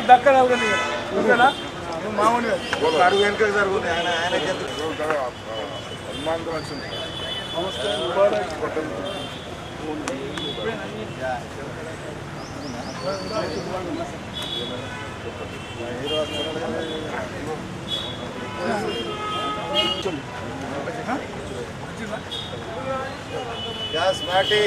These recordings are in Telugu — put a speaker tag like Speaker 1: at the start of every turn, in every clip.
Speaker 1: దక్కన
Speaker 2: మామూలు అడుగు వెనుక జరుగుతుంది ఆయనకి హనుమాన్ వచ్చింది గ్యాస్ మాటి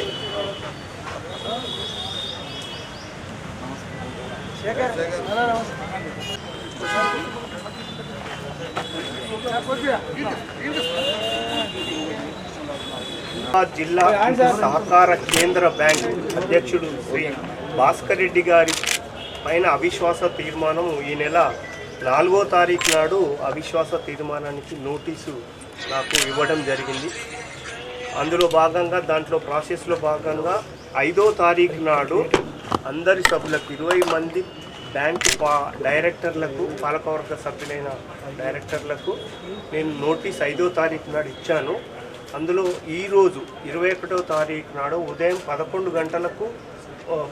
Speaker 3: జిల్లా సహకార కేంద్ర బ్యాంక్ అధ్యక్షుడు శ్రీ భాస్కర్ రెడ్డి గారి పైన అవిశ్వాస తీర్మానం ఈ నెల 4వ తారీఖు నాడు అవిశ్వాస తీర్మానానికి నోటీసు నాకు ఇవ్వడం జరిగింది. అందులో భాగంగా దాంట్లో ప్రాసెస్లో భాగంగా 5వ తారీఖు నాడు అందరి సభ్యులకు 20 మంది బ్యాంకు డైరెక్టర్లకు పాలకవర్గ సభ్యులైన డైరెక్టర్లకు నేను నోటీస్ 5వ తారీఖు నాడు ఇచ్చాను. అందులో ఈరోజు 21వ తారీఖు నాడు ఉదయం 11 గంటలకు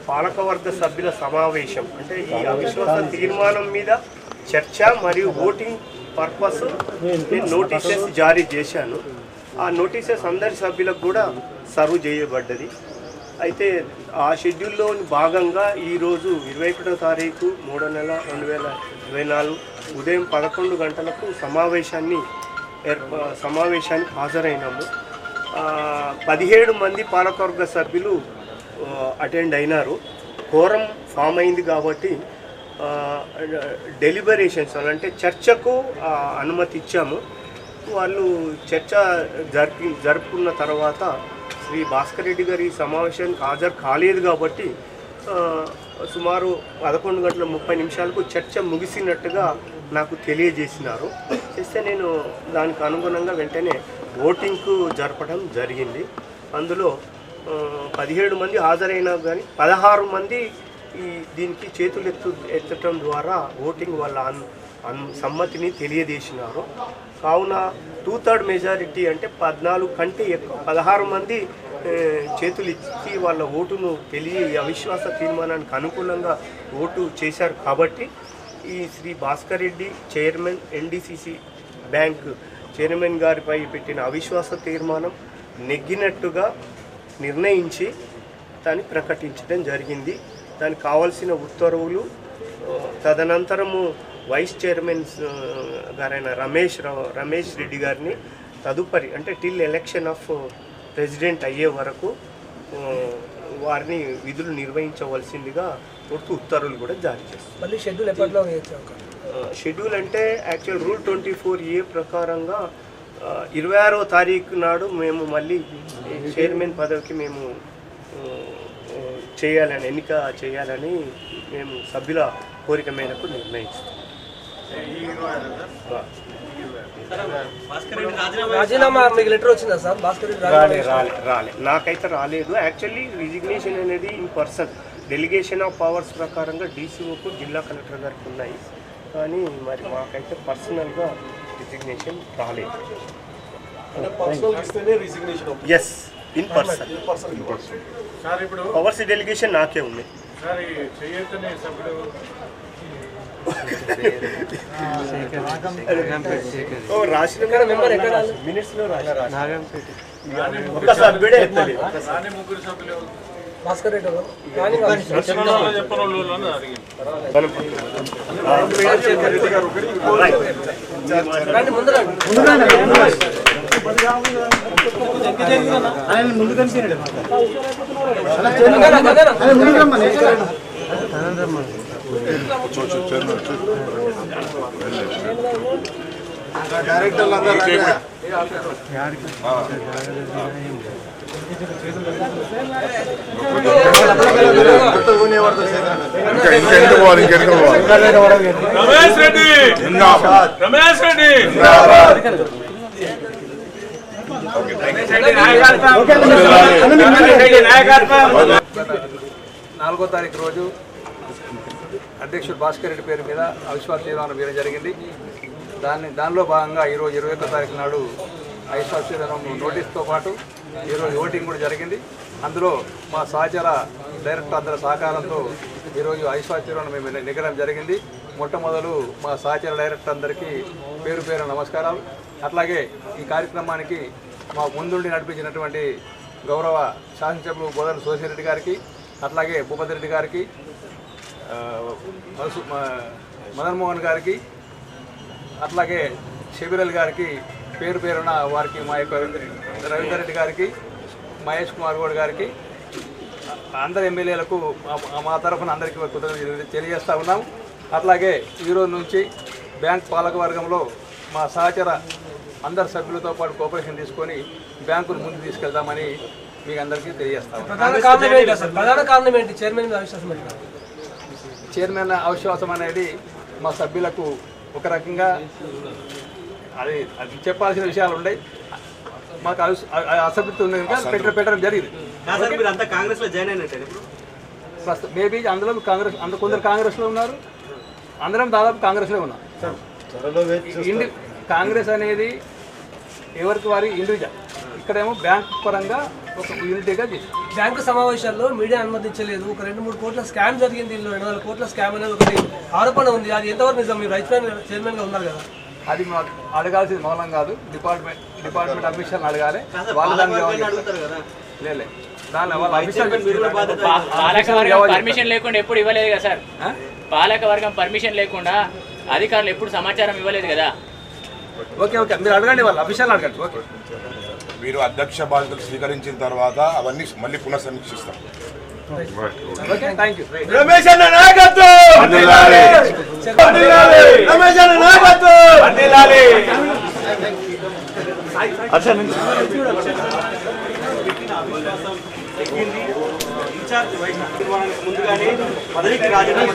Speaker 3: పాలకవర్గ సభ్యుల సమావేశం అంటే ఈ అవిశ్వాస తీర్మానం మీద చర్చ మరియు ఓటింగ్ పర్పస్ నేను నోటీసెస్ జారీ చేశాను. ఆ నోటీసెస్ అందరి సభ్యులకు కూడా సర్వ్ చేయబడ్డది. అయితే ఆ షెడ్యూల్లో భాగంగా ఈరోజు 21వ తారీఖు 3వ నెల 2024 ఉదయం 11 గంటలకు సమావేశానికి హాజరైనాము. 17 మంది పాలకవర్గ సభ్యులు అటెండ్ అయినారు. కోరం ఫామ్ అయింది కాబట్టి డెలిబరేషన్స్ అంటే చర్చకు అనుమతి ఇచ్చాము. వాళ్ళు చర్చ జరుపుకున్న తర్వాత శ్రీ భాస్కర్ రెడ్డి గారి సమావేశానికి హాజరు కాలేదు కాబట్టి సుమారు 11:30 చర్చ ముగిసినట్టుగా నాకు తెలియజేసినారు. చేస్తే నేను దానికి అనుగుణంగా వెంటనే ఓటింగ్కు జరపడం జరిగింది. అందులో 17 మంది హాజరైనా కానీ 16 మంది దీనికి చేతులు ఎత్తడం ద్వారా ఓటింగ్ వాళ్ళ సమ్మతిని తెలియజేసినారు. కావున 2/3 మెజారిటీ అంటే 14 కంటే ఎక్కువ 16 మంది చేతులు ఇచ్చి వాళ్ళ ఓటును అవిశ్వాస తీర్మానానికి అనుకూలంగా ఓటు చేశారు. కాబట్టి ఈ Shri Bhaskar Reddy chairman NDCC bank chairman గారిపై పెట్టిన అవిశ్వాస తీర్మానం నెగ్గినట్టుగా నిర్ణయించి దాన్ని ప్రకటించడం జరిగింది. దానికి కావాల్సిన ఉత్తర్వులు తదనంతరము వైస్ చైర్మన్ గారైన రమేష్ రెడ్డి గారిని తదుపరి అంటే టిల్ ఎలక్షన్ ఆఫ్ ప్రెసిడెంట్ అయ్యే వరకు వారిని విధులు నిర్వహించవలసిందిగా ఉత్తర్వులు కూడా జారీ చేస్తారు.
Speaker 1: మళ్ళీ షెడ్యూల్ ఎప్పట్లో
Speaker 3: షెడ్యూల్ అంటే యాక్చువల్ రూల్ 24A ప్రకారంగా 26వ తారీఖు నాడు మేము మళ్ళీ చైర్మన్ పదవికి మేము ఎన్నిక చేయాలని మేము సభ్యుల కోరిక మేరకు నిర్ణయిస్తాం.
Speaker 1: రాజీనామా మీకు లెటర్ వచ్చిందా సార్? భాస్కర్
Speaker 3: రాలే నాకైతే రాలేదు. యాక్చువల్లీ రిజిగ్నేషన్ అనేది in person delegation of powers ప్రకారంగా డీసీఓకు జిల్లా కలెక్టర్ గారికి ఉన్నాయి. కానీ మరి మాకైతే పర్సనల్గా రిజిగ్నేషన్ రాలేదు. Yes in person powers delegation నాకే ఉన్నాయి. రాసిన మినిట్స్ లో ఒక్క సభ్యుడే
Speaker 1: భాస్కర్ రెడ్డి
Speaker 2: ముందు కనిపించాడు డైరెక్టర్లు అందరూ
Speaker 4: రమేష్ రెడ్డి
Speaker 1: 4వ తారీఖు రోజు అధ్యక్షుడు భాస్కర్ రెడ్డి పేరు మీద అవిశ్వాస తీర్మానం వేయడం జరిగింది.
Speaker 5: దానిలో భాగంగా ఈరోజు 21వ తారీఖు నాడు ఐశ్వర్యం నోటీస్తో పాటు ఈరోజు ఓటింగ్ కూడా జరిగింది. అందులో మా సహచర డైరెక్టర్ అందరి సహకారంతో ఈరోజు ఐశ్వర్యం మేము నెగ్గడం జరిగింది. మొట్టమొదలు మా సహచర డైరెక్టర్ అందరికీ పేరు పేరు నమస్కారాలు. అట్లాగే ఈ కార్యక్రమానికి మా ముందుండి నడిపించినటువంటి గౌరవ శాసనసభ్యులు బోదల సోసిరెడ్డి గారికి, అట్లాగే భూపతి రెడ్డి గారికి, మదన్ మోహన్ గారికి, అట్లాగే షబీరల్ గారికి పేరు పేరున వారికి, మా యొక్క రవీందర్ రెడ్డి గారికి, మహేష్ కుమార్ గౌడ్ గారికి, అందరు ఎమ్మెల్యేలకు మా తరఫున అందరికీ కృతజ్ఞతలు తెలియజేస్తూ ఉన్నాం. అట్లాగే ఈరోజు నుంచి బ్యాంక్ పాలక వర్గంలో మా సహచర అందరు సభ్యులతో పాటు కోఆపరేషన్ తీసుకొని బ్యాంకును ముందుకు తీసుకెళ్తామని మీకు అందరికీ తెలియజేస్తాం.
Speaker 1: ప్రధాన కారణం ఏంటి చైర్మన్ అవిశ్వాసం?
Speaker 5: చైర్మన్ అవిశ్వాసం అనేది మా సభ్యులకు ఒక రకంగా అది చెప్పాల్సిన విషయాలు ఉన్నాయి. మాకు అసంతృప్తి ఉంది కనుక పెట్టడం జరిగింది. మేబీ అందులో కొందరు కాంగ్రెస్లో ఉన్నారు, అందరం దాదాపు కాంగ్రెస్లో ఉన్నాం. కాంగ్రెస్ అనేది ఎవరికి వారి ఇండివిజువల్, ఇక్కడేమో బ్యాంక్ పరంగా ఒక యూనిటీగా చేసి
Speaker 1: బ్యాంకు సమావేశాల్లో మీడియా అనుమతించలేదు. ఒక 2-3 కోట్ల స్కామ్ జరిగింది. ఇందులో 200 కోట్ల స్కామ్ అనేది ఒకటి ఆరోపణ ఉంది. అది ఎంతవరకు నిజం? మీరు చైర్మన్గా ఉన్నారు కదా.
Speaker 5: అది మాకు అడగాల్సింది మౌనం కాదు. డిపార్ట్మెంట్ అఫీషియల్ అడగాలి. వాళ్ళు దాన్ని లేదు దాని వాళ్ళ అఫీషియల్
Speaker 6: పర్మిషన్ లేకుండా ఎప్పుడు ఇవ్వలేదు కదా సార్. పాలక వర్గం పర్మిషన్ లేకుండా అధికారులు ఎప్పుడు సమాచారం ఇవ్వలేదు కదా.
Speaker 5: ఓకే మీరు అడగండి, వాళ్ళు అఫీషియల్ అడగండి. ఓకే,
Speaker 7: మీరు అధ్యక్ష బాధ్యతలు స్వీకరించిన తర్వాత అవన్నీ మళ్ళీ పునఃసమీక్షిస్తాం.
Speaker 5: Okay, thank you.
Speaker 4: రమేష్ అన్న నాయకత్వం వర్ధిల్లాలి. రమేష్ అన్న నాయకత్వం వర్ధిల్లాలి.
Speaker 8: ముందుగానే పదవికి రాజీనామా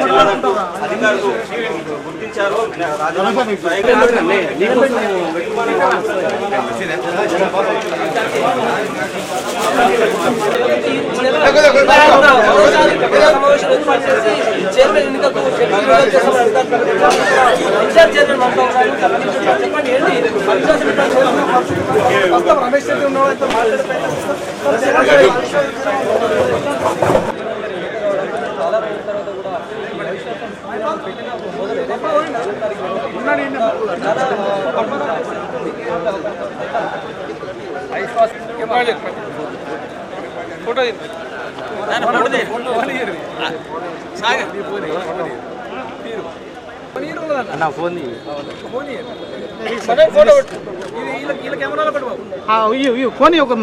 Speaker 8: చేయాలంటూ అధికారులు గుర్తించారు.
Speaker 1: చైర్మన్ ఎన్నికకు చెప్పండి ఏంటి రమేష్ రెడ్డి ఉన్నవాళ్ళతో ఫోటో కెమెరాలో
Speaker 9: ఫోన్ ఒక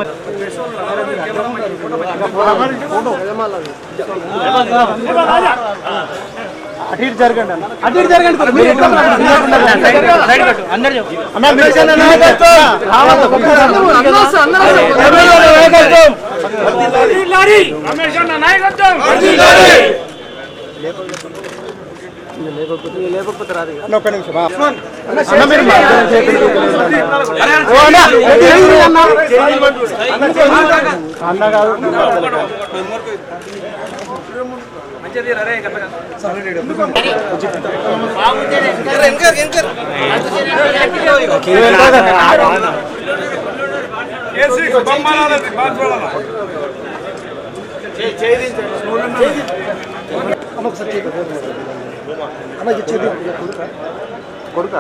Speaker 9: అటు ఇటు జరగండి లేకపోతే రాదు. ఒక్క నిమిషం అన్న కాదు కొడుకు